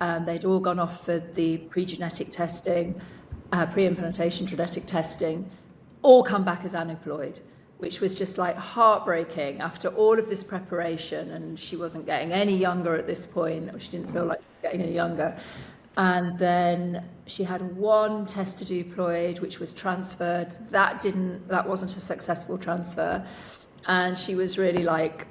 They'd all gone off for the pre-genetic testing, pre-implantation genetic testing, all come back as aneuploid, which was just like heartbreaking after all of this preparation. And she wasn't getting any younger at this point, or she didn't feel like she was getting any younger. And then she had one tested euploid, which was transferred. That wasn't a successful transfer. And she was really like,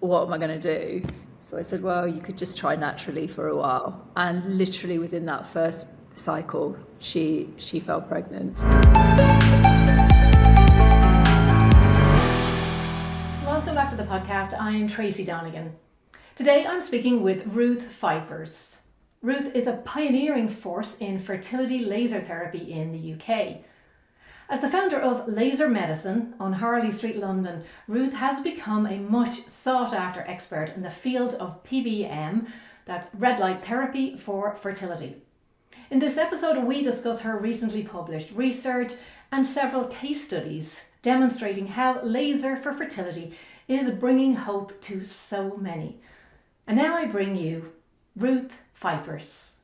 what am I going to do? So I said, well, you could just try naturally for a while. And literally within that first cycle, she fell pregnant. Welcome back to the podcast. I'm Tracy Donegan. Today I'm speaking with Ruth Phypers. Ruth is a pioneering force in fertility laser therapy in the UK. As the founder of Laser Medicine on Harley Street, London, Ruth has become a much sought after expert in the field of PBM, that's red light therapy for fertility. In this episode, we discuss her recently published research and several case studies demonstrating how laser for fertility is bringing hope to so many. And now I bring you Ruth Phypers.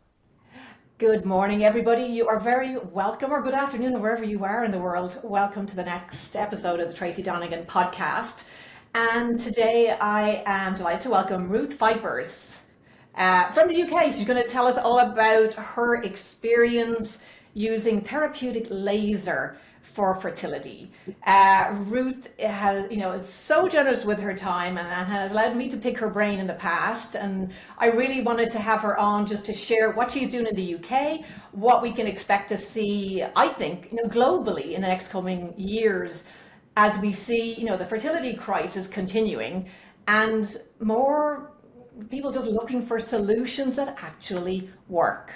Good morning, everybody. You are very welcome, or good afternoon, or wherever you are in the world. Welcome to the next episode of the Tracy Donegan podcast. And today I am delighted to welcome Ruth Phypers from the UK. She's going to tell us all about her experience using therapeutic laser for fertility. Ruth is so generous with her time and has allowed me to pick her brain in the past, and I really wanted to have her on just to share what she's doing in the UK, what we can expect to see, I think, globally in the next coming years as we see, the fertility crisis continuing and more people just looking for solutions that actually work.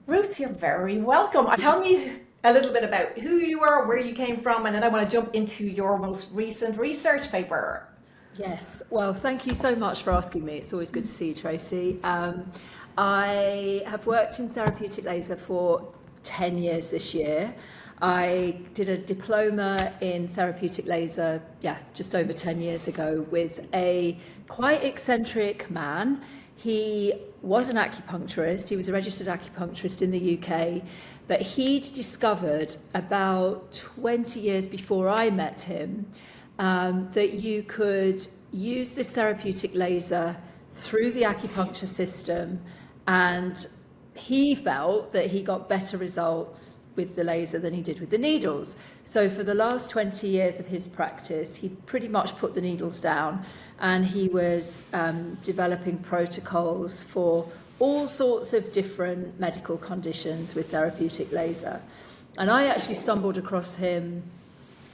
Ruth, you're very welcome. Tell me a little bit about who you are, where you came from, and then I want to jump into your most recent research paper. Yes, well, thank you so much for asking me. It's always good to see you, Tracy. I have worked in therapeutic laser for 10 years this year. I did a diploma in therapeutic laser, just over 10 years ago with a quite eccentric man. He was an acupuncturist. He was a registered acupuncturist in the UK, but he'd discovered about 20 years before I met him that you could use this therapeutic laser through the acupuncture system, and he felt that he got better results with the laser than he did with the needles. So for the last 20 years of his practice, he pretty much put the needles down, and he was developing protocols for all sorts of different medical conditions with therapeutic laser. And I actually stumbled across him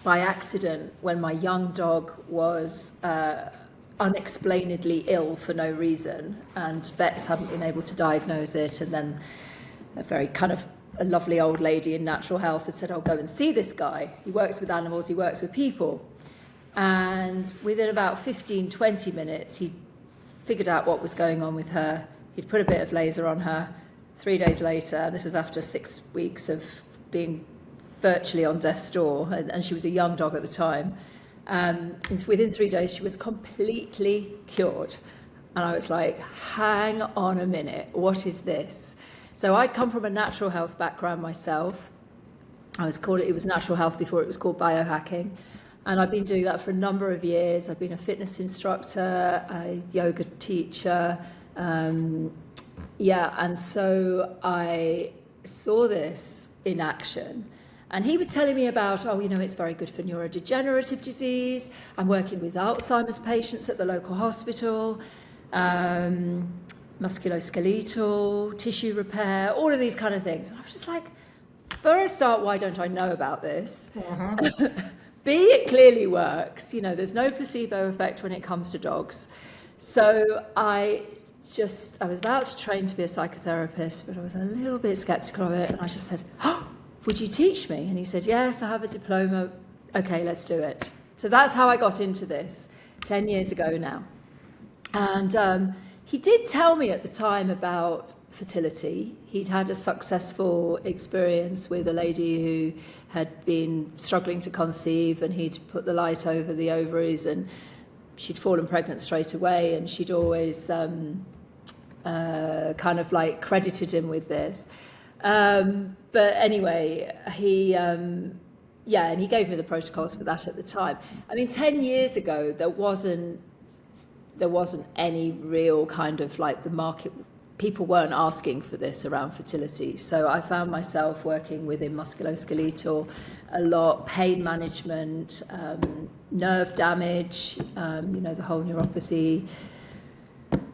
by accident when my young dog was unexplainedly ill for no reason, and vets hadn't been able to diagnose it. And then a lovely old lady in natural health had said, "Oh, go and see this guy. He works with animals, he works with people." And within about 15-20 minutes, he figured out what was going on with her. He'd put a bit of laser on her. 3 days later, and this was after 6 weeks of being virtually on death's door, and she was a young dog at the time. Within 3 days, she was completely cured. And I was like, hang on a minute, what is this? So I'd come from a natural health background myself. It was natural health before it was called biohacking. And I've been doing that for a number of years. I've been a fitness instructor, a yoga teacher. And so I saw this in action. And he was telling me about, it's very good for neurodegenerative disease. I'm working with Alzheimer's patients at the local hospital. Musculoskeletal, tissue repair, all of these kind of things. And I was just like, for a start, why don't I know about this? Uh-huh. B, it clearly works. There's no placebo effect when it comes to dogs. So I was about to train to be a psychotherapist, but I was a little bit skeptical of it. And I just said, would you teach me? And he said, yes, I have a diploma. Okay, let's do it. So that's how I got into this 10 years ago now. And he did tell me at the time about fertility. He'd had a successful experience with a lady who had been struggling to conceive, and he'd put the light over the ovaries, and she'd fallen pregnant straight away, and she'd always kind of like credited him with this. But anyway, he, yeah, and he gave me the protocols for that at the time. I mean, 10 years ago, there wasn't any real kind of like the market. People weren't asking for this around fertility. So I found myself working within musculoskeletal a lot, pain management, nerve damage, the whole neuropathy,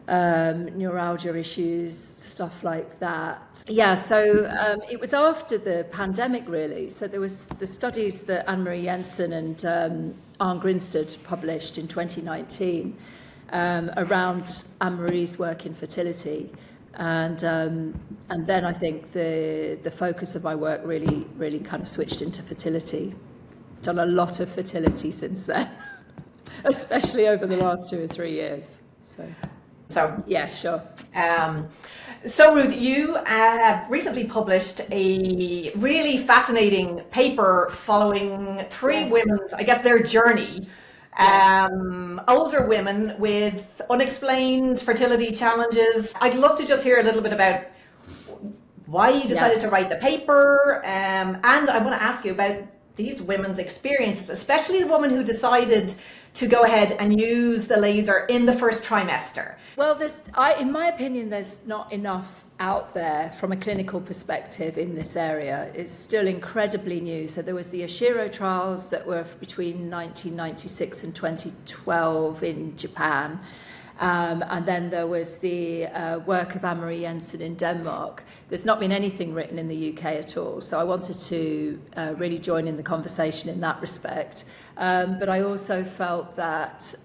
neuralgia issues, stuff like that. Yeah, so it was after the pandemic, really. So there was the studies that Anne-Marie Jensen and Arne Grinstead published in 2019 around Anne-Marie's work in fertility. And then I think the focus of my work really kind of switched into fertility. Done a lot of fertility since then, especially over the last 2 or 3 years. So yeah, sure. So Ruth, you have recently published a really fascinating paper following three women, I guess their journey. Older women with unexplained fertility challenges. I'd love to just hear a little bit about why you decided to write the paper, and I want to ask you about these women's experiences, especially the woman who decided to go ahead and use the laser in the first trimester. Well, in my opinion, there's not enough out there from a clinical perspective in this area. It's still incredibly new. So there was the 𝒖𝒐𝒏𝒅 trials that were between 1996 and 2012 in Japan. And then there was the work of Anne-Marie Jensen in Denmark. There's not been anything written in the UK at all. So I wanted to really join in the conversation in that respect. But I also felt that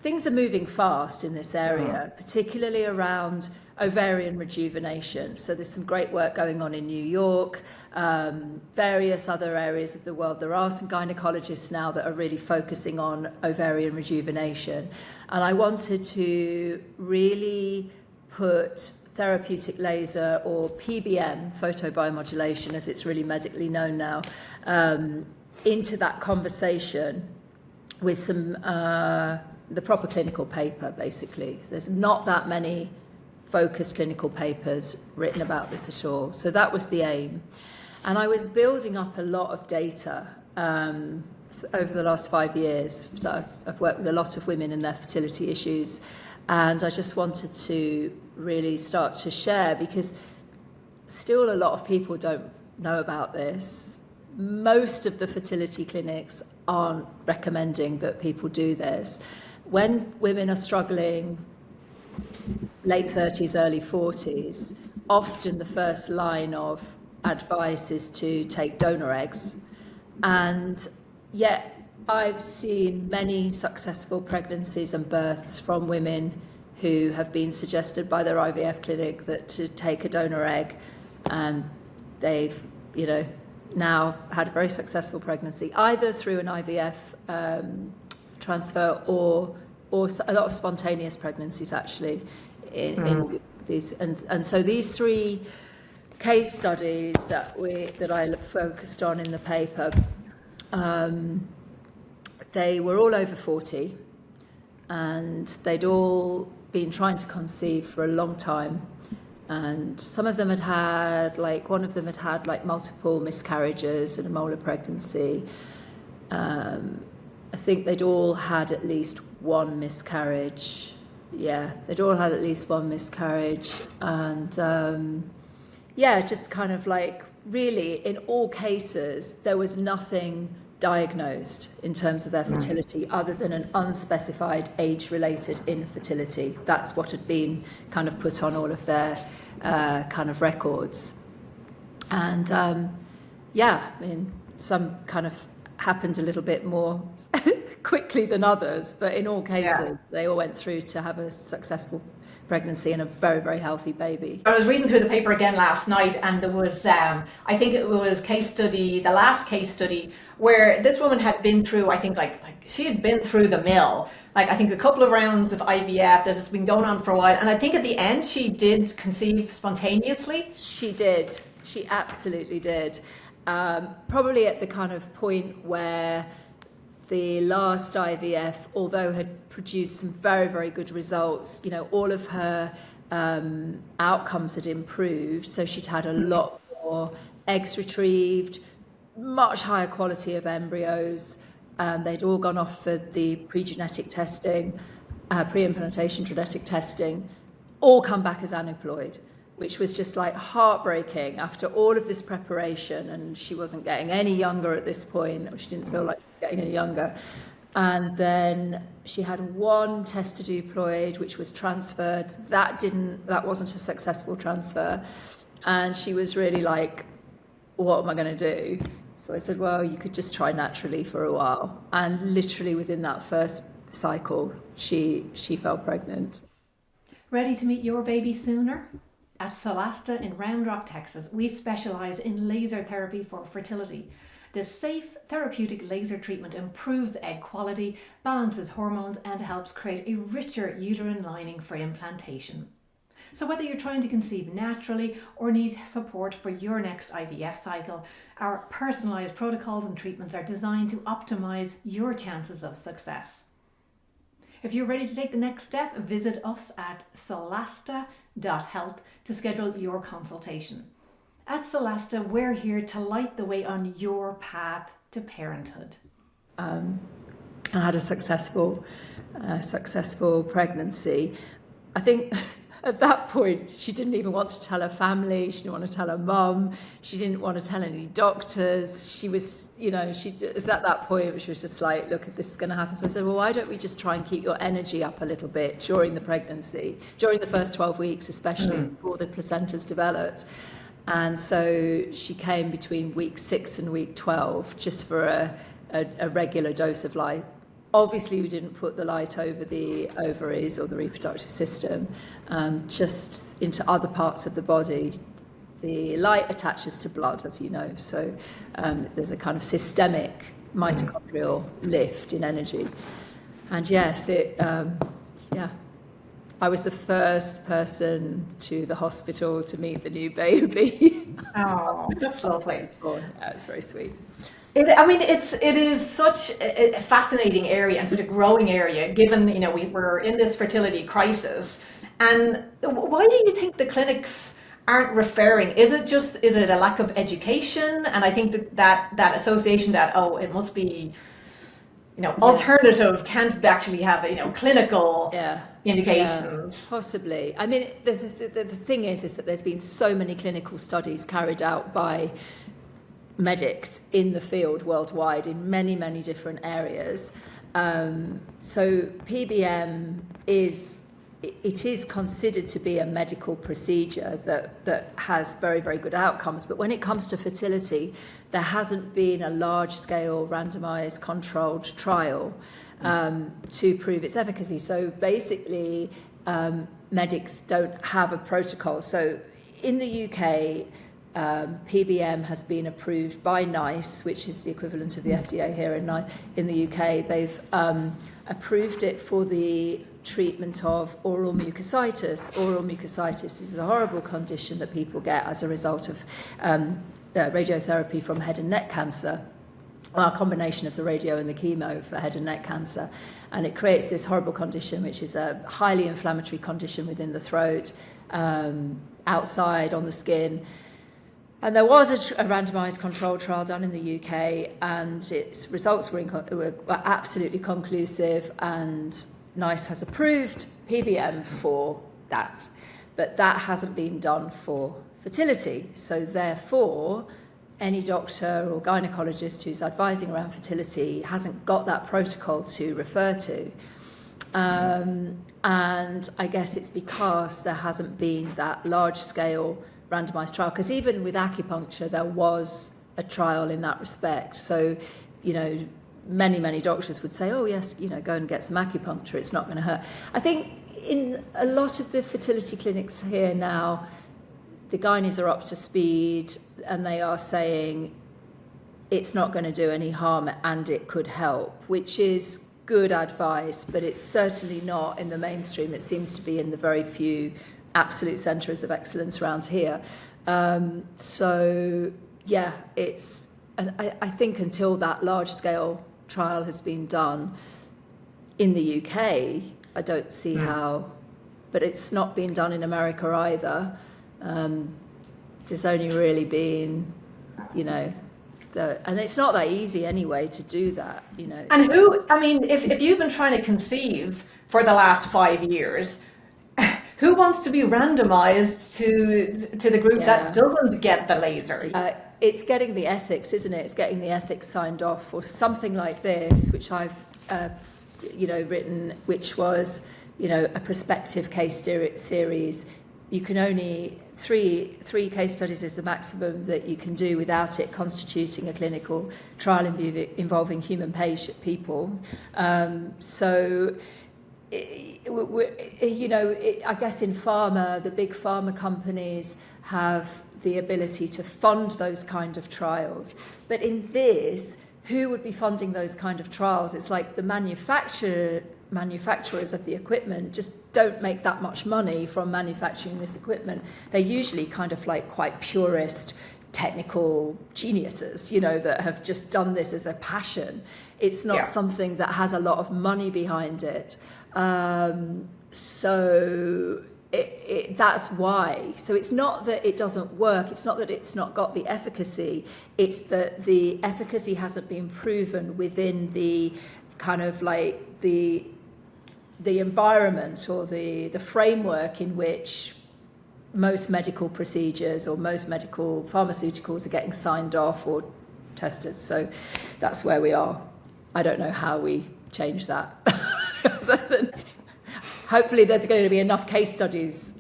things are moving fast in this area, particularly around ovarian rejuvenation. So there's some great work going on in New York, various other areas of the world. There are some gynecologists now that are really focusing on ovarian rejuvenation. And I wanted to really put therapeutic laser, or PBM, photobiomodulation, as it's really medically known now, into that conversation with some the proper clinical paper, basically. There's not that many focused clinical papers written about this at all. So that was the aim. And I was building up a lot of data over the last 5 years. I've worked with a lot of women and their fertility issues. And I just wanted to really start to share, because still a lot of people don't know about this. Most of the fertility clinics aren't recommending that people do this. When women are struggling, late 30s, early 40s, often the first line of advice is to take donor eggs. And yet I've seen many successful pregnancies and births from women who have been suggested by their IVF clinic that to take a donor egg, and they've, now had a very successful pregnancy, either through an IVF transfer or a lot of spontaneous pregnancies, actually, in these. And so these 3 case studies that I focused on in the paper, they were all over 40, and they'd all been trying to conceive for a long time. And some of them one of them had had multiple miscarriages and a molar pregnancy. I think they'd all had at least one miscarriage. Yeah, they'd all had at least one miscarriage. And just kind of really in all cases, there was nothing diagnosed in terms of their fertility other than an unspecified age-related infertility. That's what had been kind of put on all of their kind of records. And some kind of happened a little bit more quickly than others, but in all cases, they all went through to have a successful pregnancy and a very, very healthy baby. I was reading through the paper again last night, and there was, I think it was the last case study, where this woman had been through, I think she had been through the mill, I think a couple of rounds of IVF. This has been going on for a while, and I think at the end she did conceive spontaneously. She did. She absolutely did. Probably at the kind of point where the last IVF, although had produced some very, very good results, all of her outcomes had improved. So she'd had a lot more eggs retrieved, much higher quality of embryos. They'd all gone off for the pre-genetic testing, pre-implantation genetic testing, all come back as aneuploid, which was just like heartbreaking after all of this preparation. And she wasn't getting any younger at this point, or she didn't feel like she was getting any younger. And then she had one tested euploid, which was transferred. That wasn't a successful transfer. And she was really like, what am I going to do? So I said, well, you could just try naturally for a while. And literally within that first cycle, she fell pregnant. Ready to meet your baby sooner? At Solasta in Round Rock, Texas, we specialise in laser therapy for fertility. This safe therapeutic laser treatment improves egg quality, balances hormones, and helps create a richer uterine lining for implantation. So whether you're trying to conceive naturally or need support for your next IVF cycle, our personalised protocols and treatments are designed to optimise your chances of success. If you're ready to take the next step, visit us at solasta.health to schedule your consultation. At Solasta, we're here to light the way on your path to parenthood. I had a successful pregnancy. I think at that point, she didn't even want to tell her family. She didn't want to tell her mum. She didn't want to tell any doctors. She was, she was at that point, she was just like, look, if this is going to happen. So I said, well, why don't we just try and keep your energy up a little bit during the pregnancy, during the first 12 weeks, especially before the placenta's developed. And so she came between week 6 and week 12 just for a regular dose of light. Obviously, we didn't put the light over the ovaries or the reproductive system, just into other parts of the body. The light attaches to blood, as you know, so there's a kind of systemic mitochondrial lift in energy. And yes, I was the first person to the hospital to meet the new baby. Oh, that's lovely. Yeah, it's very sweet. It is such a fascinating area and such a growing area, given, we're in this fertility crisis. And why do you think the clinics aren't referring? Is it a lack of education? And I think that association that, it must be, alternative can't actually have, clinical indications. Yeah, possibly. I mean, the thing is that there's been so many clinical studies carried out by medics in the field worldwide in many, many different areas. So PBM is considered to be a medical procedure that has very, very good outcomes. But when it comes to fertility, there hasn't been a large-scale randomized controlled trial to prove its efficacy. So basically, medics don't have a protocol. So in the UK, PBM has been approved by NICE, which is the equivalent of the FDA here in the UK. They've approved it for the treatment of oral mucositis. Oral mucositis is a horrible condition that people get as a result of radiotherapy from head and neck cancer, a combination of the radio and the chemo for head and neck cancer. And it creates this horrible condition, which is a highly inflammatory condition within the throat, outside on the skin. And there was a randomized control trial done in the UK, and its results were absolutely conclusive, and NICE has approved PBM for that. But that hasn't been done for fertility. So therefore, any doctor or gynecologist who's advising around fertility hasn't got that protocol to refer to. And I guess it's because there hasn't been that large-scale randomized trial, because even with acupuncture there was a trial in that respect. So many doctors would say, oh yes, go and get some acupuncture, it's not going to hurt. I think in a lot of the fertility clinics here now, the gynaes are up to speed and they are saying it's not going to do any harm and it could help, which is good advice, but it's certainly not in the mainstream. It seems to be in the very few absolute centres of excellence around here. So yeah, I think until that large-scale trial has been done in the UK, I don't see how but it's not been done in America either. There's only really been, and it's not that easy anyway to do that, And if you've been trying to conceive for the last 5 years, who wants to be randomized to the group that doesn't get the laser? It's getting the ethics, isn't it? It's getting the ethics signed off for something like this, which I've, written, which was, a prospective case series. You can only three case studies is the maximum that you can do without it constituting a clinical trial involving human people. So. I guess in pharma, the big pharma companies have the ability to fund those kind of trials. But in this, who would be funding those kind of trials? It's like the manufacturers of the equipment just don't make that much money from manufacturing this equipment. They're usually kind of like quite purist, technical geniuses, that have just done this as a passion. It's not something that has a lot of money behind it. So that's why. So it's not that it doesn't work. It's not that it's not got the efficacy. It's that the efficacy hasn't been proven within the kind of like the environment or the framework in which most medical procedures or most medical pharmaceuticals are getting signed off or tested. So that's where we are. I don't know how we change that. Hopefully there's going to be enough case studies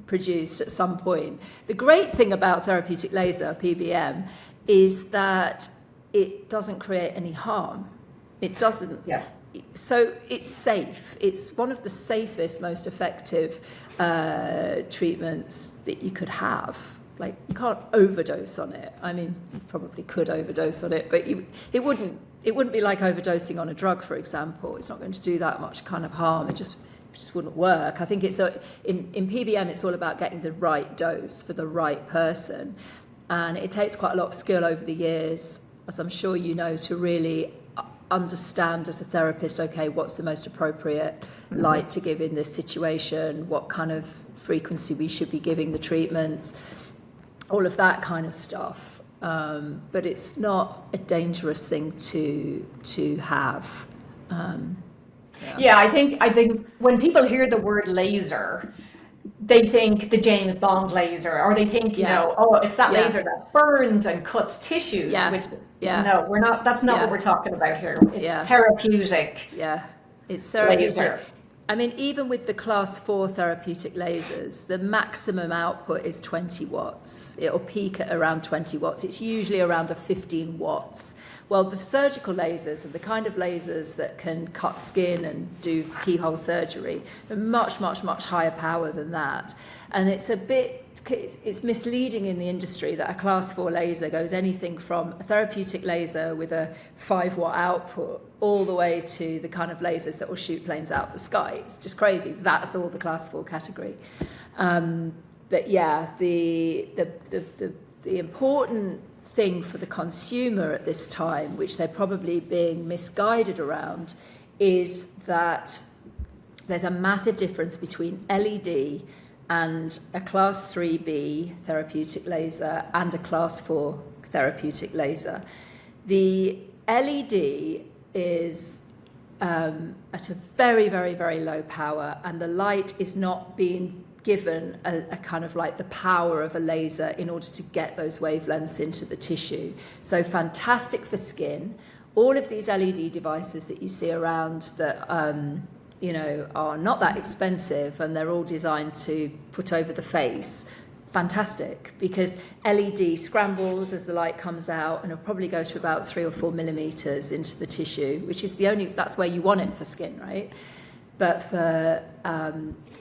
produced at some point. The great thing about therapeutic laser, PBM, is that it doesn't create any harm. It doesn't. Yes. So it's safe. It's one of the safest, most effective treatments that you could have. Like, you can't overdose on it. I mean, you probably could overdose on it, but it wouldn't be like overdosing on a drug, for example. It's not going to do that much kind of harm. It just wouldn't work. I think in PBM, it's all about getting the right dose for the right person. And it takes quite a lot of skill over the years, as I'm sure you know, to really understand as a therapist, okay, what's the most appropriate light to give in this situation, what kind of frequency we should be giving the treatments, all of that kind of stuff. But it's not a dangerous thing to have. I think when people hear the word laser, they think the James Bond laser, or they think, it's that laser that burns and cuts tissues, which no, we're not, that's not what we're talking about here. It's therapeutic. Yeah, it's therapeutic. Laser. I mean, even with the class 4 therapeutic lasers, the maximum output is 20 watts. It'll peak at around 20 watts. It's usually around 15 watts. Well, the surgical lasers are the kind of lasers that can cut skin and do keyhole surgery. They're much, much, much higher power than that. And it's misleading in the industry that a class 4 laser goes anything from a therapeutic laser with a 5 watt output all the way to the kind of lasers that will shoot planes out of the sky. It's just crazy. That's all the class 4 category. But yeah, the important thing for the consumer at this time, which they're probably being misguided around, is that there's a massive difference between LED and a class 3B therapeutic laser and a class 4 therapeutic laser. The LED is at a very, very, very low power, and the light is not being given a kind of like the power of a laser in order to get those wavelengths into the tissue. So fantastic for skin. All of these LED devices that you see around that are not that expensive, and they're all designed to put over the face. Fantastic, because LED scrambles as the light comes out, and it'll probably go to about 3 or 4 millimeters into the tissue, which is that's where you want it for skin, right? But for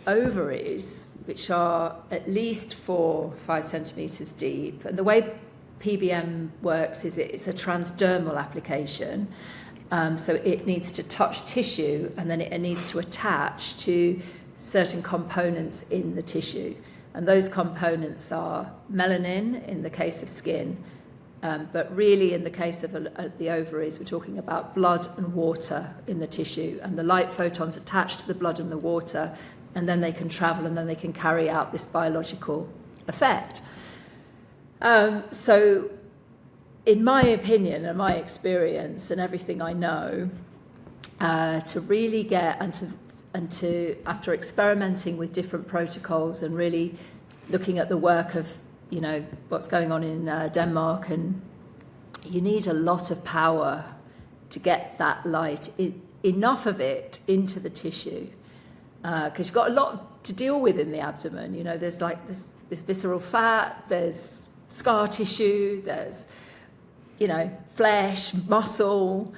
ovaries, which are at least 4-5 centimeters deep, and the way PBM works is it's a transdermal application. So it needs to touch tissue, and then it needs to attach to certain components in the tissue. And those components are melanin in the case of skin, but really in the case of the ovaries, we're talking about blood and water in the tissue. And the light photons attach to the blood and the water and then they can travel, and then they can carry out this biological effect. So in my opinion and my experience and everything I know, to really get and to after experimenting with different protocols and really looking at the work of, you know, what's going on in Denmark, and you need a lot of power to get that light, enough of it into the tissue, because you've got a lot to deal with in the abdomen. You know, there's like this visceral fat, there's scar tissue, there's, you know, flesh, muscle,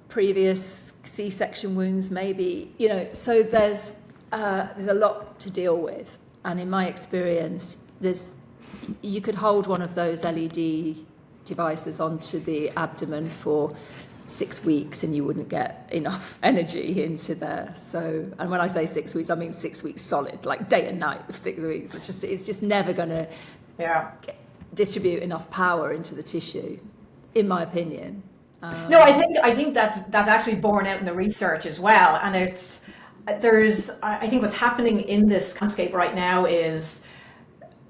previous C-section wounds maybe, you know, so there's a lot to deal with. And in my experience, you could hold one of those LED devices onto the abdomen for 6 weeks and you wouldn't get enough energy into there. So, and when I say 6 weeks, I mean 6 weeks solid, like day and night of 6 weeks. It's just never going to distribute enough power into the tissue, in my opinion. No, I think that's actually borne out in the research as well. And I think what's happening in this landscape right now is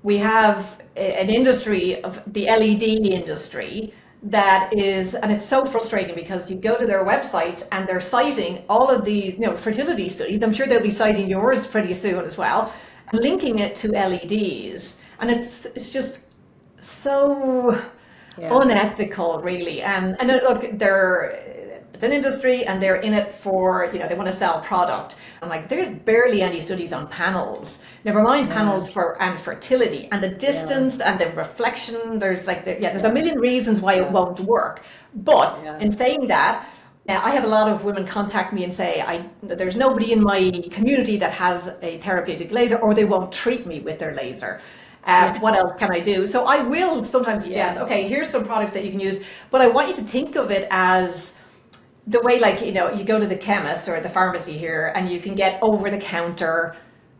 we have an industry of the LED industry that is, and it's so frustrating because you go to their websites and they're citing all of these, you know, fertility studies. I'm sure they'll be citing yours pretty soon as well, and linking it to LEDs. And it's just so unethical, really. And look, it's an industry and they're in it for, you know, they want to sell product. And like, there's barely any studies on panels, never mind panels and fertility and the distance and the reflection. There's like, there's a million reasons why it won't work. But in saying that, I have a lot of women contact me and say, there's nobody in my community that has a therapeutic laser, or they won't treat me with their laser. What else can I do? So I will sometimes suggest, okay, here's some product that you can use, but I want you to think of it as the way, like, you know, you go to the chemist or the pharmacy here and you can get over the counter,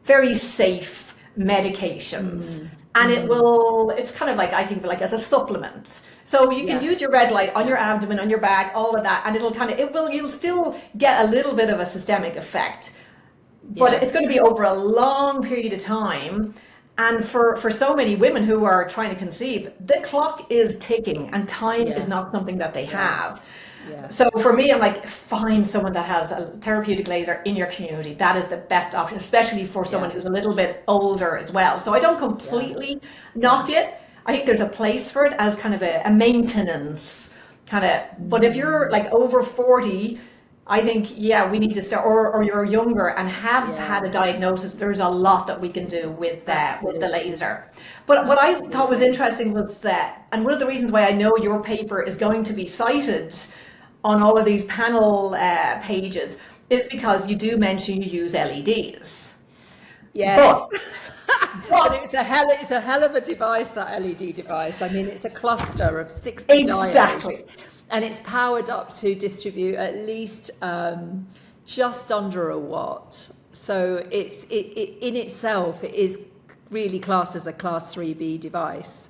very safe medications. And it's kind of like, I think, like as a supplement. So you can use your red light on your abdomen, on your back, all of that, and you'll still get a little bit of a systemic effect, but it's going to be over a long period of time. And for so many women who are trying to conceive, the clock is ticking and time is not something that they have. So for me, I'm like, find someone that has a therapeutic laser in your community. That is the best option, especially for someone who's a little bit older as well. So I don't completely knock it. I think there's a place for it as kind of a maintenance kind of, but if you're like over 40, I think, we need to start, or you're younger and have had a diagnosis, there's a lot that we can do with that, with the laser. But what I thought was interesting was that, and one of the reasons why I know your paper is going to be cited on all of these panel pages is because you do mention you use LEDs. Yes. But it's a hell of a device, that LED device. I mean, it's a cluster of 60 diodes. And it's powered up to distribute at least just under a watt. So in itself, it is really classed as a class 3B device.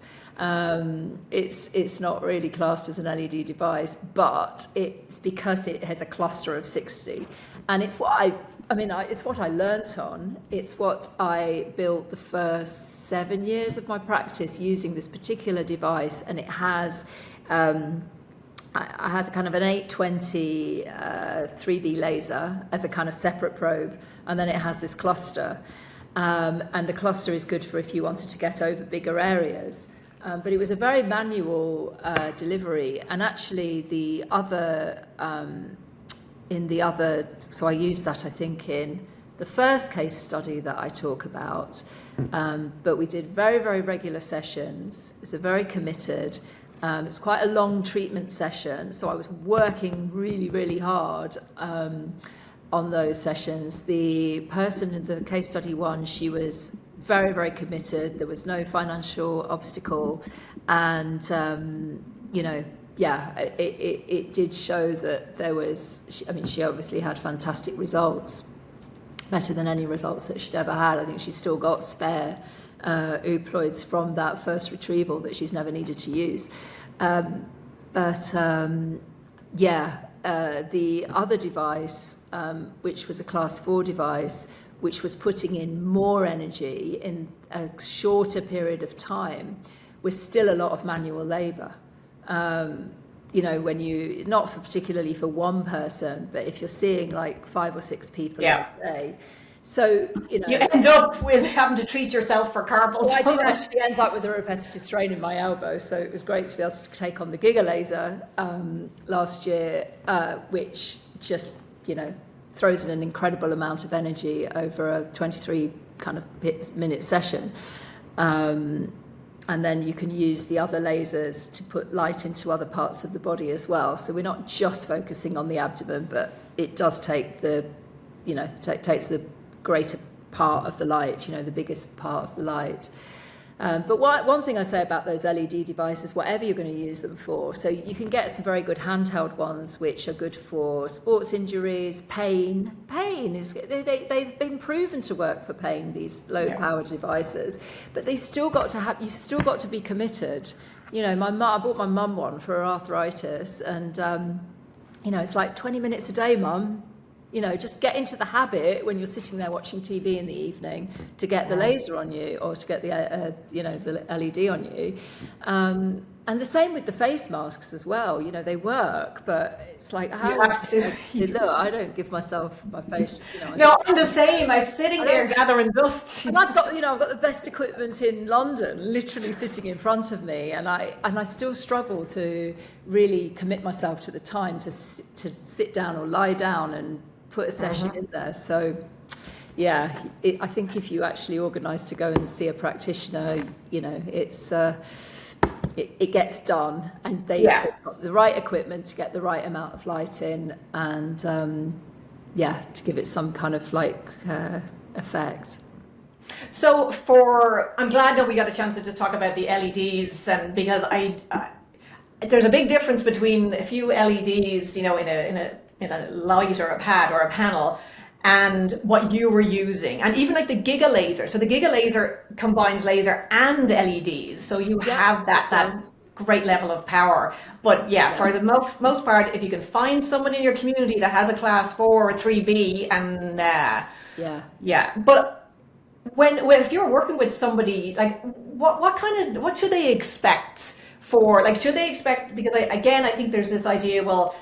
It's not really classed as an LED device, but it's because it has a cluster of 60. And it's what it's what I learnt on. It's what I built the first 7 years of my practice using this particular device, and it has a kind of an 820 3B laser as a kind of separate probe, and then it has this cluster, and the cluster is good for if you wanted to get over bigger areas, but it was a very manual delivery. And actually the other so I used that, I think, in the first case study that I talk about, but we did very, very regular sessions. It's a very committed. It was quite a long treatment session, so I was working really, really hard on those sessions. The person in the case study one, she was very, very committed. There was no financial obstacle, and it did show that there was. She obviously had fantastic results, better than any results that she'd ever had. I think she's still got spare euploids from that first retrieval that she's never needed to use. The other device, which was a class 4 device, which was putting in more energy in a shorter period of time, was still a lot of manual labor. You know, when you, not for particularly for one person, but if you're seeing like 5 or 6 people a day. So, you know, you end up with having to treat yourself for carpal tunnel. I did actually end up with a repetitive strain in my elbow, so it was great to be able to take on the Giga laser last year, which just, you know, throws in an incredible amount of energy over a 23 kind of minute session. And then you can use the other lasers to put light into other parts of the body as well. So we're not just focusing on the abdomen, but it does take the, you know, takes the greater part of the light, you know, the biggest part of the light. But one thing I say about those LED devices, whatever you're going to use them for, so you can get some very good handheld ones which are good for sports injuries, pain. Pain is, they've been proven to work for pain, these low-power devices, but you've still got to be committed. You know, I bought my mum one for her arthritis, and you know, it's like 20 minutes a day, mum. You know, just get into the habit when you're sitting there watching TV in the evening to get the laser on you, or to get the, you know, the LED on you. And the same with the face masks as well. You know, they work, but it's like, how look, I don't give myself my face. You know, no, I'm the same. I'm sitting there gathering dust. And I've got the best equipment in London, literally sitting in front of me, and I still struggle to really commit myself to the time to sit down or lie down and put a session in there. So yeah, I think if you actually organise to go and see a practitioner, you know, it's it gets done, and they've got the right equipment to get the right amount of light in, and to give it some kind of like effect. So I'm glad that we got a chance to just talk about the LEDs, and because there's a big difference between a few LEDs, you know, in a light or a pad or a panel, and what you were using, and even like the Giga laser. So the Giga laser combines laser and LEDs, so you have that great level of power. But for the most part, if you can find someone in your community that has a class 4 or 3B, and but when if you're working with somebody, like what should they expect for, like, should they expect, because I think there's this idea, well,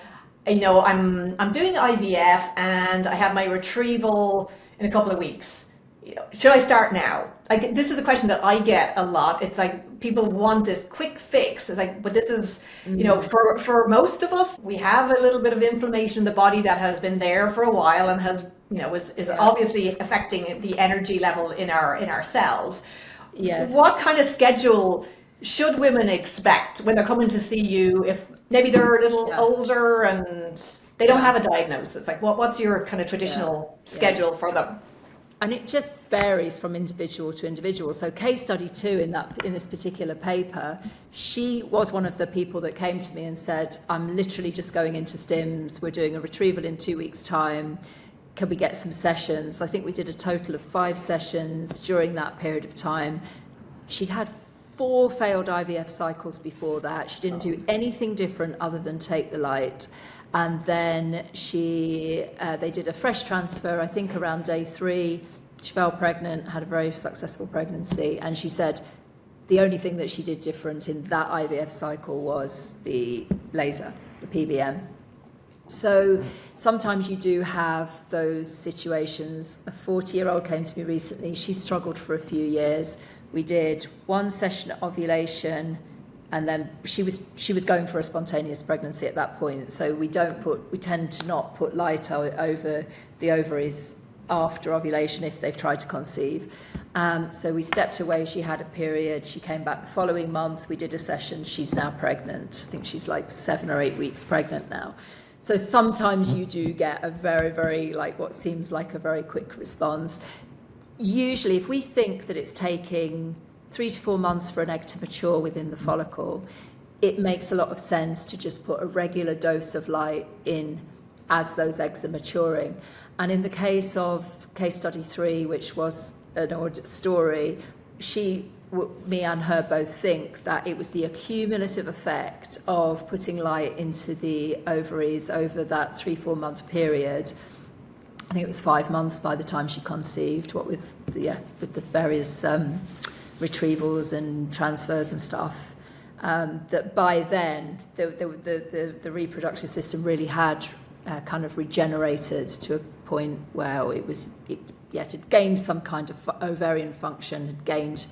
you know, I'm doing IVF and I have my retrieval in a couple of weeks. You know, should I start now? Like, this is a question that I get a lot. It's like people want this quick fix. It's like, but this is, you know, for most of us, we have a little bit of inflammation in the body that has been there for a while and has, you know, is obviously affecting the energy level in our cells. Yes. What kind of schedule should women expect when they're coming to see you, if maybe they're a little older and they don't have a diagnosis? Like, what's your kind of traditional schedule for them? And it just varies from individual to individual. So case study 2 in this particular paper, she was one of the people that came to me and said, I'm literally just going into stims. We're doing a retrieval in 2 weeks' time. Can we get some sessions? I think we did a total of 5 sessions during that period of time. She'd had 4 failed IVF cycles before that. She didn't do anything different other than take the light. And then they did a fresh transfer, I think around day 3. She fell pregnant, had a very successful pregnancy. And she said the only thing that she did different in that IVF cycle was the laser, the PBM. So sometimes you do have those situations. A 40-year-old came to me recently. She struggled for a few years. We did 1 session of ovulation, and then she was going for a spontaneous pregnancy at that point. So we tend to not put light over the ovaries after ovulation if they've tried to conceive. So we stepped away. She had a period. She came back the following month. We did a session. She's now pregnant. I think she's like 7 or 8 weeks pregnant now. So sometimes you do get a very, very, like, what seems like a very quick response. Usually, if we think that it's taking 3 to 4 months for an egg to mature within the follicle, it makes a lot of sense to just put a regular dose of light in as those eggs are maturing. And in the case of case study 3, which was an odd story, me and her both think that it was the accumulative effect of putting light into the ovaries over that 3-4 month period I think it was 5 months by the time she conceived, what with the various retrievals and transfers and stuff, that by then the reproductive system really had kind of regenerated to a point where it had gained some kind of ovarian function, had gained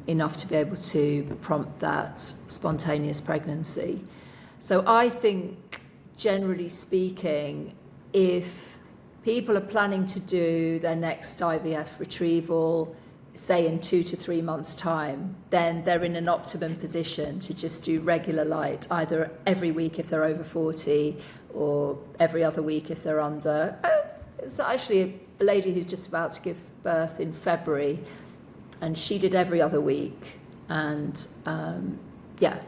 enough to be able to prompt that spontaneous pregnancy. So I think, generally speaking, if people are planning to do their next IVF retrieval, say in 2 to 3 months' time, then they're in an optimum position to just do regular light, either every week if they're over 40 or every other week if they're under. It's actually a lady who's just about to give birth in February, and she did every other week. And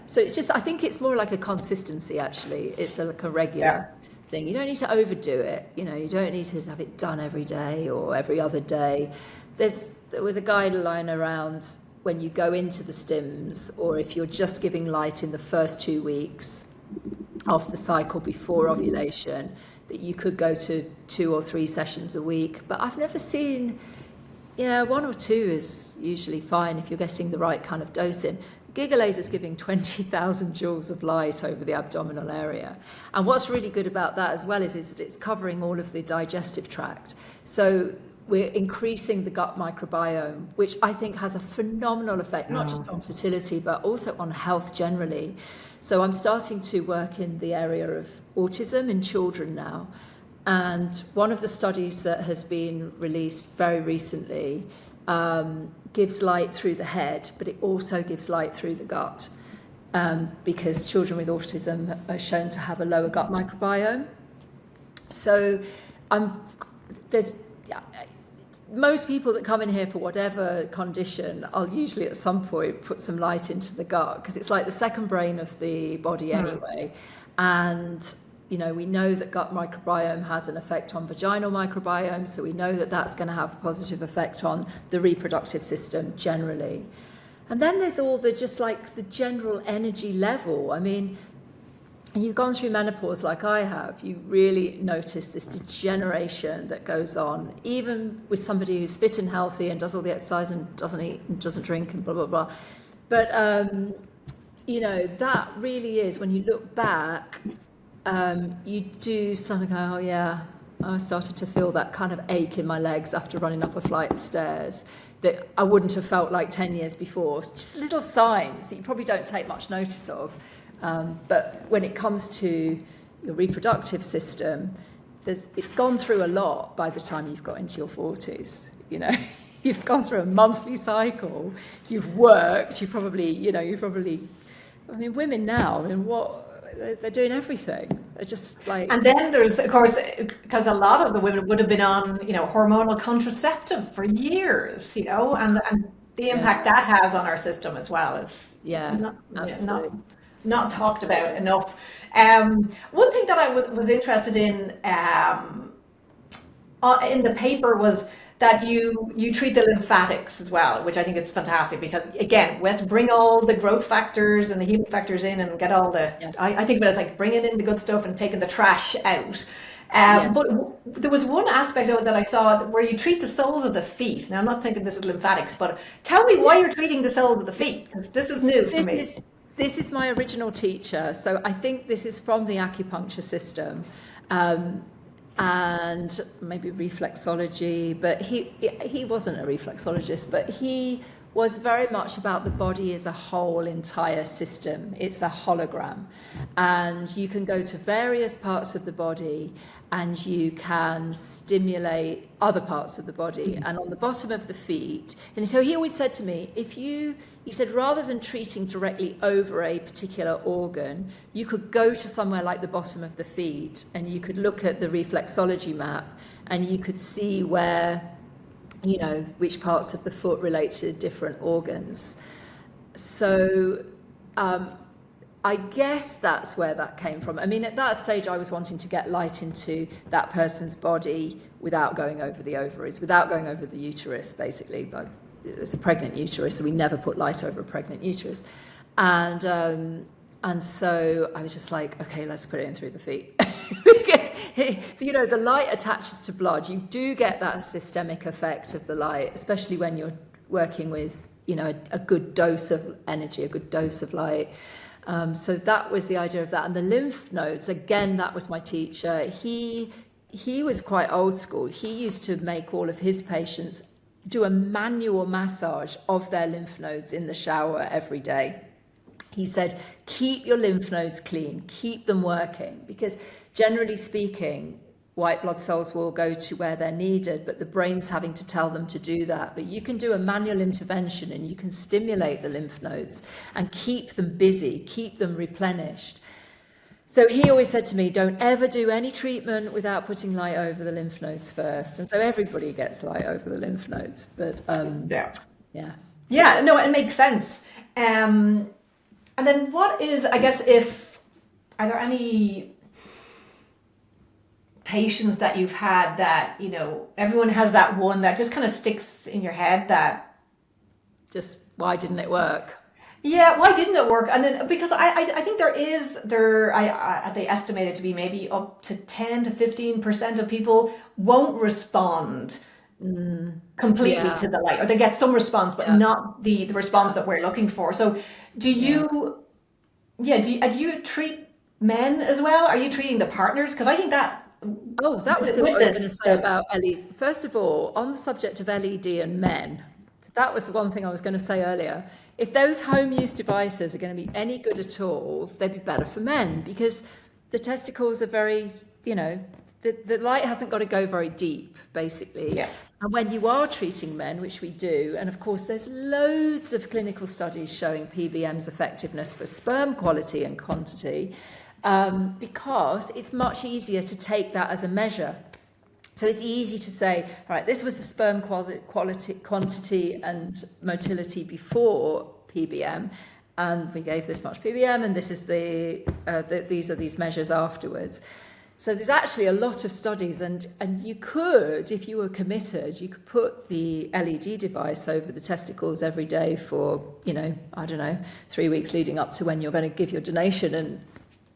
so it's just, I think it's more like a consistency, actually. It's like a regular thing. You don't need to overdo it. You don't need to have it done every day or every other day. There was a guideline around when you go into the stims, or if you're just giving light in the first 2 weeks of the cycle before ovulation, that you could go to 2 or 3 sessions a week. But I've never seen, 1 or 2 is usually fine if you're getting the right kind of dose in. Giga laser is giving 20,000 joules of light over the abdominal area. And what's really good about that as well is that it's covering all of the digestive tract. So we're increasing the gut microbiome, which I think has a phenomenal effect, not just on fertility, but also on health generally. So I'm starting to work in the area of autism in children now. And one of the studies that has been released very recently gives light through the head, but it also gives light through the gut, because children with autism are shown to have a lower gut microbiome. So most people that come in here for whatever condition, I'll usually at some point put some light into the gut, because it's like the second brain of the body anyway. And we know that gut microbiome has an effect on vaginal microbiome, so we know that that's going to have a positive effect on the reproductive system generally. And then there's all the just like the general energy level. I mean, you've gone through menopause like I have, you really notice this degeneration that goes on, even with somebody who's fit and healthy and does all the exercise and doesn't eat and doesn't drink and blah, blah, blah. But, that really is, when you look back, you do something, I started to feel that kind of ache in my legs after running up a flight of stairs that I wouldn't have felt like 10 years before. Just little signs that you probably don't take much notice of. But when it comes to your reproductive system, it's gone through a lot by the time you've got into your 40s. You've gone through a monthly cycle, you've worked, women now, they're doing everything. They're just like... And then there's, of course, because a lot of the women would have been on, hormonal contraceptive for years, and the impact that has on our system as well is not talked about enough. One thing that I was interested in the paper was that you treat the lymphatics as well, which I think is fantastic, because again, let's bring all the growth factors and the healing factors in and get all the, I think of it as like bringing in the good stuff and taking the trash out. But there was one aspect of it that I saw where you treat the soles of the feet. Now, I'm not thinking this is lymphatics, but tell me why you're treating the soles of the feet, because this is new for me. This is my original teacher, so I think this is from the acupuncture system. And maybe reflexology, but he wasn't a reflexologist, but he was very much about the body as a whole entire system. It's a hologram, and you can go to various parts of the body and you can stimulate other parts of the body. And on the bottom of the feet, and so he always said to me, he said, rather than treating directly over a particular organ, you could go to somewhere like the bottom of the feet and you could look at the reflexology map and you could see where, which parts of the foot relate to different organs. So I guess that's where that came from. I mean, at that stage, I was wanting to get light into that person's body without going over the ovaries, without going over the uterus, basically. But it was a pregnant uterus, so we never put light over a pregnant uterus. And so I was just like, okay, let's put it in through the feet. Because you know, the light attaches to blood. You do get that systemic effect of the light, especially when you're working with, you know, a good dose of energy, a good dose of light. So that was the idea of that. And the lymph nodes, again, that was my teacher. He was quite old school. He used to make all of his patients do a manual massage of their lymph nodes in the shower every day. He said, keep your lymph nodes clean, keep them working, because generally speaking, white blood cells will go to where they're needed, but the brain's having to tell them to do that. But you can do a manual intervention and you can stimulate the lymph nodes and keep them busy, keep them replenished. So he always said to me, don't ever do any treatment without putting light over the lymph nodes first. And so everybody gets light over the lymph nodes. But yeah, no, it makes sense. And then what is, I guess, are there any patients that you've had that, you know, everyone has that one that just kind of sticks in your head that just, why didn't it work? Yeah, why didn't it work? And then, because I think they estimate it to be maybe up to 10 to 15% of people won't respond completely to the light, or they get some response, but not the response that we're looking for. So do you treat men as well? Are you treating the partners? Because I think that... Oh, that was what I was going to say about LED. First of all, on the subject of LED and men, that was the one thing I was going to say earlier. If those home use devices are going to be any good at all, they'd be better for men, because the testicles are very, you know, the light hasn't got to go very deep, basically. Yeah. And when you are treating men, which we do, and of course there's loads of clinical studies showing PBM's effectiveness for sperm quality and quantity, because it's much easier to take that as a measure. So it's easy to say, all right, this was the sperm quality, quantity and motility before PBM, and we gave this much PBM, and this is these are these measures afterwards. So there's actually a lot of studies, and you could, if you were committed, you could put the LED device over the testicles every day for, you know, I don't know, 3 weeks leading up to when you're going to give your donation, and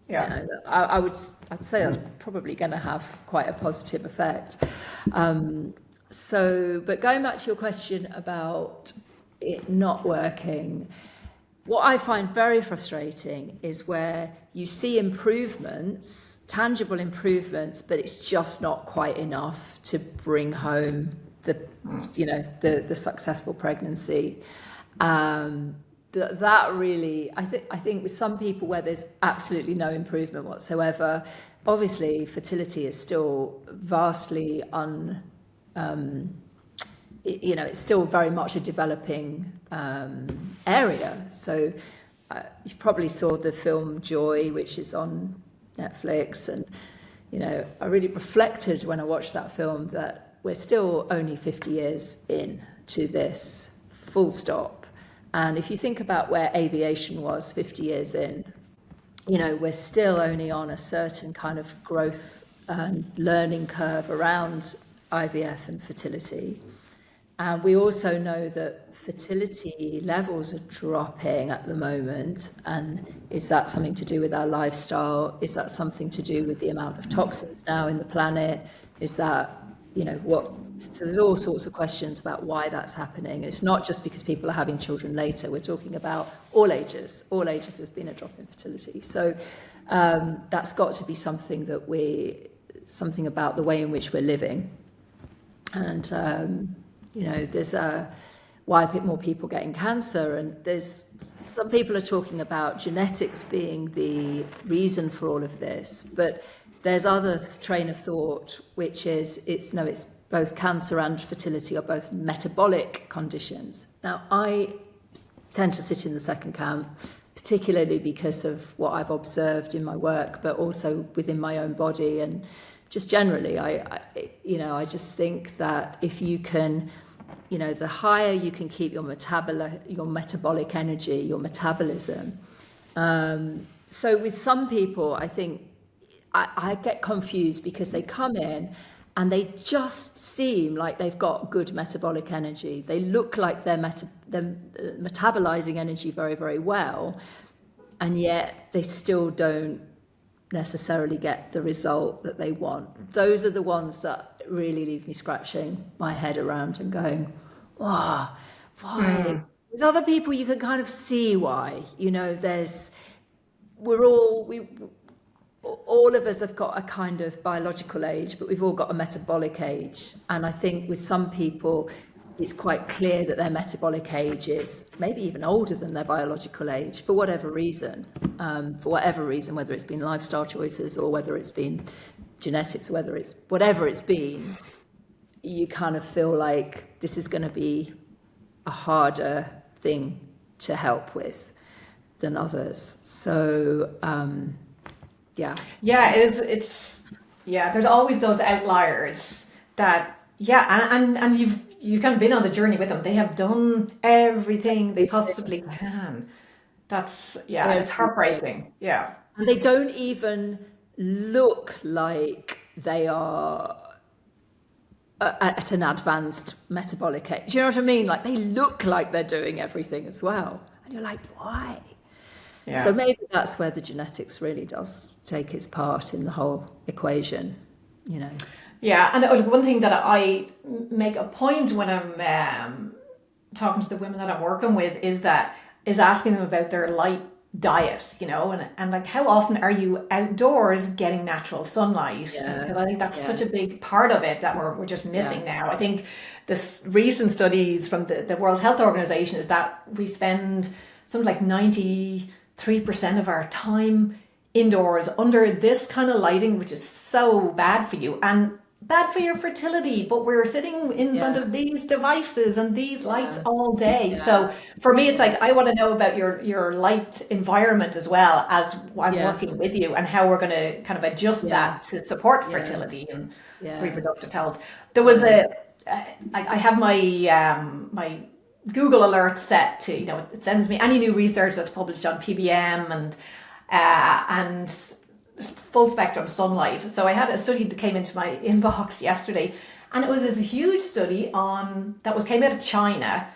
you know, I'd say that's probably going to have quite a positive effect. But going back to your question about it not working, what I find very frustrating is where you see improvements, tangible improvements, but it's just not quite enough to bring home the successful pregnancy. That really, I think with some people where there's absolutely no improvement whatsoever, obviously fertility is still vastly it's still very much a developing area. So you probably saw the film Joy, which is on Netflix, and you know, I really reflected when I watched that film that we're still only 50 years in to this, full stop. And if you think about where aviation was 50 years in, you know, we're still only on a certain kind of growth and learning curve around IVF and fertility. And we also know that fertility levels are dropping at the moment. And is that something to do with our lifestyle? Is that something to do with the amount of toxins now in the planet? Is that, you know, what? So there's all sorts of questions about why that's happening. It's not just because people are having children later. We're talking about all ages. All ages there's been a drop in fertility. So that's got to be something something about the way in which we're living. And, you know, there's why are more people getting cancer? And there's some people are talking about genetics being the reason for all of this. But there's other train of thought, which is it's both cancer and fertility are both metabolic conditions. Now, I tend to sit in the second camp, particularly because of what I've observed in my work, but also within my own body. And just generally, I just think that if you can, you know, the higher you can keep your metabolic energy, your metabolism. So with some people, I think I get confused because they come in and they just seem like they've got good metabolic energy. They look like they're metabolizing energy very, very well, and yet they still don't necessarily get the result that they want. Those are the ones that really leave me scratching my head around and going, wow, why? With other people, you can kind of see why. You know, all of us have got a kind of biological age, but we've all got a metabolic age. And I think with some people, it's quite clear that their metabolic age is maybe even older than their biological age for whatever reason, whether it's been lifestyle choices or whether it's been genetics, whether it's whatever it's been, you kind of feel like this is going to be a harder thing to help with than others. So, yeah. Yeah, there's always those outliers that, and you've kind of been on the journey with them. They have done everything they possibly can. That's, it's heartbreaking. Yeah. And they don't even look like they are at an advanced metabolic age. Do you know what I mean? Like, they look like they're doing everything as well. And you're like, why? Yeah. So maybe that's where the genetics really does take its part in the whole equation, you know. Yeah, and one thing that I make a point when I'm talking to the women that I'm working with is asking them about their light diet, you know, and like, how often are you outdoors getting natural sunlight? Yeah. Because I think that's such a big part of it that we're just missing now. I think this recent studies from the World Health Organization is that we spend something like 93% of our time indoors under this kind of lighting, which is so bad for you and bad for your fertility, but we're sitting in front of these devices and these lights all day. Yeah. So for me, it's like, I want to know about your light environment as well as I'm working with you, and how we're going to kind of adjust that to support fertility and reproductive health. There was I have my my Google alert set to, you know, it sends me any new research that's published on PBM and full spectrum sunlight. So I had a study that came into my inbox yesterday, and it was this huge study came out of China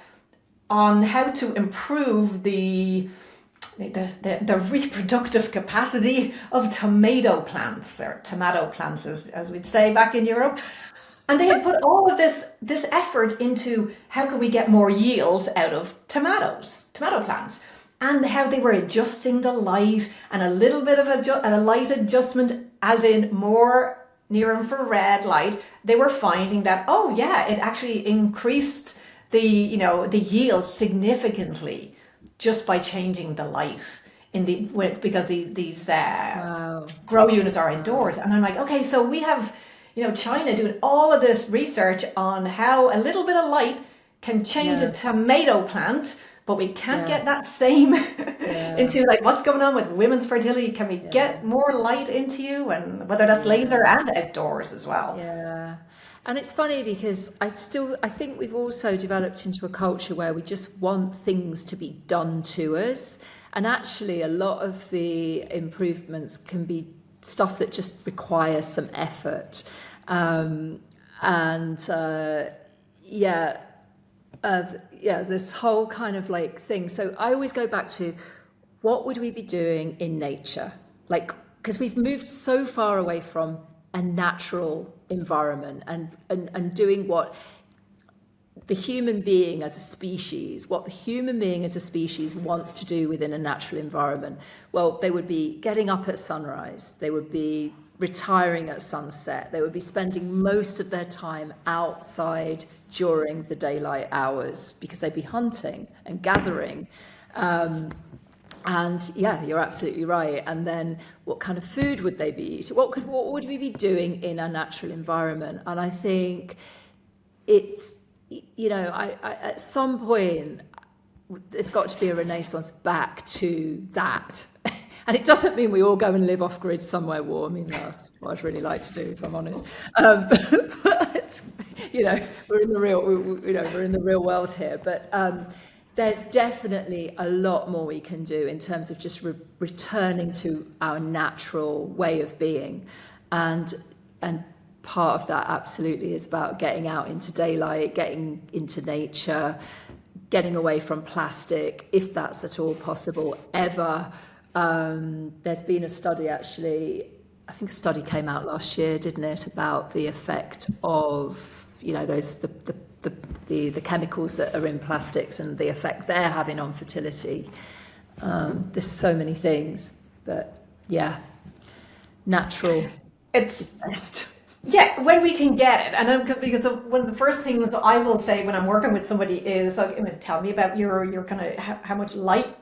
on how to improve the reproductive capacity of tomato plants, or tomato plants as we'd say back in Europe. And they had put all of this effort into how can we get more yield out of tomato plants, and how they were adjusting the light and a little bit of a light adjustment, as in more near infrared light. They were finding that, it actually increased the yield significantly just by changing the light because these grow units are indoors. And I'm like, okay, so we have, China doing all of this research on how a little bit of light can change a tomato plant, but we can't get that same into like what's going on with women's fertility. Can we get more light into you, and whether that's laser and outdoors as well? Yeah. And it's funny because I think we've also developed into a culture where we just want things to be done to us. And actually a lot of the improvements can be stuff that just requires some effort. This whole kind of like thing. So I always go back to, what would we be doing in nature? Like, because we've moved so far away from a natural environment and doing what the human being as a species wants to do within a natural environment. Well, they would be getting up at sunrise. They would be retiring at sunset. They would be spending most of their time outside during the daylight hours because they'd be hunting and gathering. And you're absolutely right. And then what kind of food would they be eating? What would we be doing in a natural environment? And I think it's, I at some point, there's got to be a renaissance back to that. And it doesn't mean we all go and live off grid somewhere warm. I mean, that's what I'd really like to do, if I'm honest. But we're in the real world here. But there's definitely a lot more we can do in terms of just returning to our natural way of being, and part of that absolutely is about getting out into daylight, getting into nature, getting away from plastic, if that's at all possible, ever. There's been a study actually, I think a study came out last year, didn't it, about the effect of, those the chemicals that are in plastics and the effect they're having on fertility. There's so many things, but yeah, natural is best. Yeah, when we can get it. And because one of the first things that I will say when I'm working with somebody is, like, tell me about your kind of how much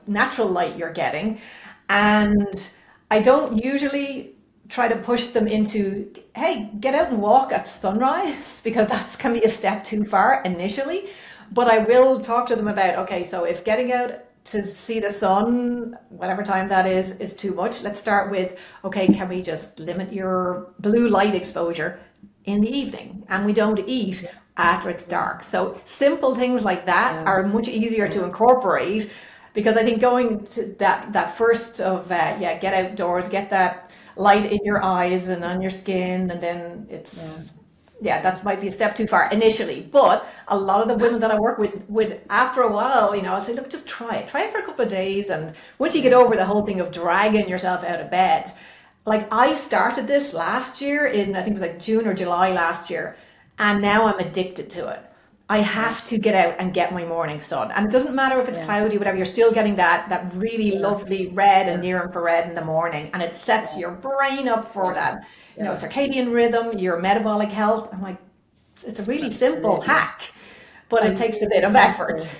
natural light you're getting. And I don't usually try to push them into, hey, get out and walk at sunrise, because that can be a step too far initially. But I will talk to them about, okay, so if getting out to see the sun, whatever time that is too much, let's start with, okay, can we just limit your blue light exposure in the evening? And we don't eat after it's dark. So simple things like that are much easier to incorporate, because I think going to that first of, get outdoors, get that light in your eyes and on your skin, and then it's... Yeah, that might be a step too far initially, but a lot of the women that I work with after a while, I'll say, look, just try it for a couple of days, and once you get over the whole thing of dragging yourself out of bed, like I started this last year I think it was like June or July last year, and now I'm addicted to it. I have to get out and get my morning sun, and it doesn't matter if it's cloudy, whatever. You're still getting that really lovely red and near infrared in the morning, and it sets your brain up for that. Circadian rhythm, your metabolic health. I'm like, it's a really simple hack, but it takes a bit of effort.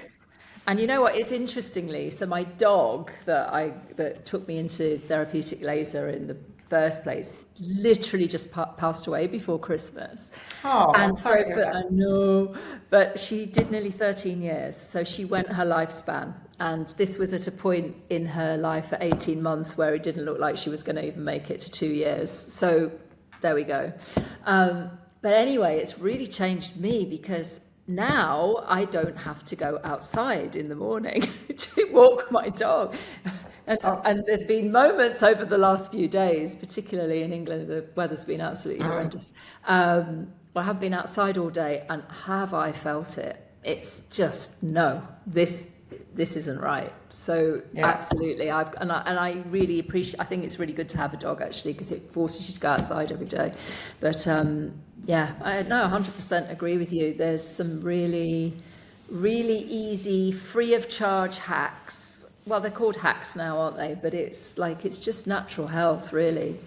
And you know what? It's interestingly, so my dog that took me into therapeutic laser in the first place literally just passed away before Christmas. Oh, and I'm sorry to hear that. I know, but she did nearly 13 years, so she went her lifespan. And this was at a point in her life at 18 months where it didn't look like she was going to even make it to 2 years. So there we go. But anyway, it's really changed me, because now I don't have to go outside in the morning to walk my dog. And there's been moments over the last few days, particularly in England, the weather's been absolutely horrendous. I have been outside all day, and have I felt it? It's just, no, this isn't right. So absolutely, I really appreciate. I think it's really good to have a dog, actually, because it forces you to go outside every day. But I 100% agree with you. There's some really, really easy, free of charge hacks. Well, they're called hacks now, aren't they? But it's just natural health, really.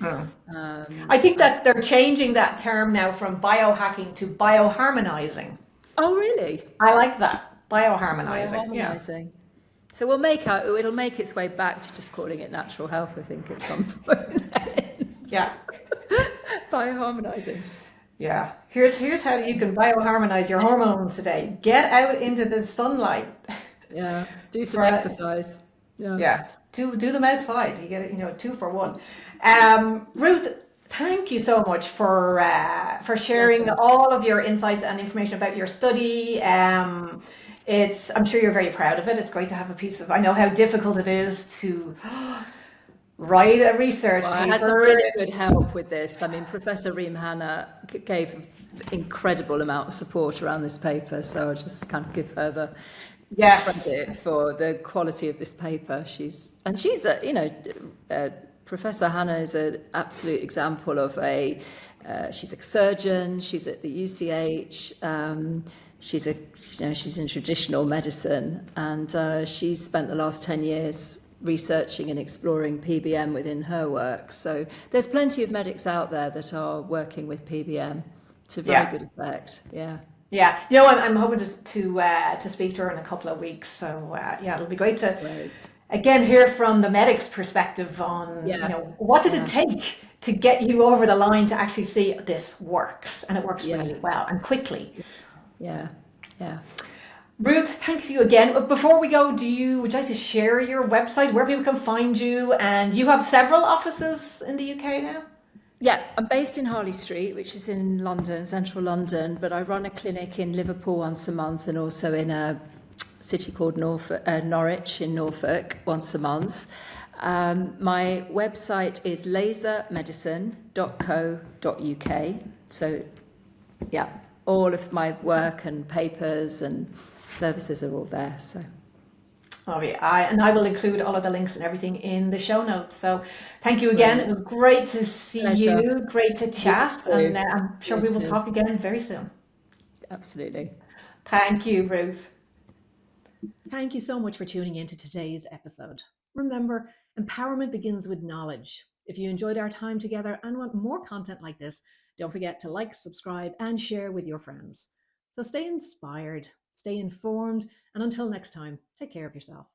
I think that they're changing that term now from biohacking to bioharmonizing. Oh, really? I like that. Bioharmonizing. Yeah. So it'll make its way back to just calling it natural health, I think, at some point. Yeah. Bioharmonizing. Yeah. Here's how you can bioharmonize your hormones today. Get out into the sunlight. Yeah. Do some exercise. Yeah. Do them outside. You get it, 2 for 1. Ruth, thank you so much for sharing all of your insights and information about your study. I'm sure you're very proud of it. It's great to have a piece of. I know how difficult it is to write a research paper. I had some really good help with this. I mean, Professor Reem Hanna gave an incredible amount of support around this paper, so I'll just kind of give her the credit for the quality of this paper. Professor Hanna is an absolute example of she's a surgeon. She's at the UCH. She's in traditional medicine, and she's spent the last 10 years researching and exploring PBM within her work. So there's plenty of medics out there that are working with PBM to very good effect. Yeah, I'm hoping to speak to her in a couple of weeks. So it'll be great to again hear from the medic's perspective on what did it take to get you over the line to actually see this works, and it works really well and quickly. Yeah. Ruth, thanks you again. Before we go, would you like to share your website, where people can find you? And you have several offices in the UK now? Yeah, I'm based in Harley Street, which is in London, central London, but I run a clinic in Liverpool once a month, and also in a city called Norwich in Norfolk once a month. My website is lasermedicine.co.uk. So, all of my work and papers and services are all there. So, And I will include all of the links and everything in the show notes. So thank you again. It was great to see Pleasure. you, great to chat, too. and I'm sure You we will too. talk again very soon. Absolutely. Thank you, Ruth. Thank you so much for tuning in to today's episode. Remember, empowerment begins with knowledge. If you enjoyed our time together and want more content like this, don't forget to like, subscribe, and share with your friends. So stay inspired, stay informed, and until next time, take care of yourself.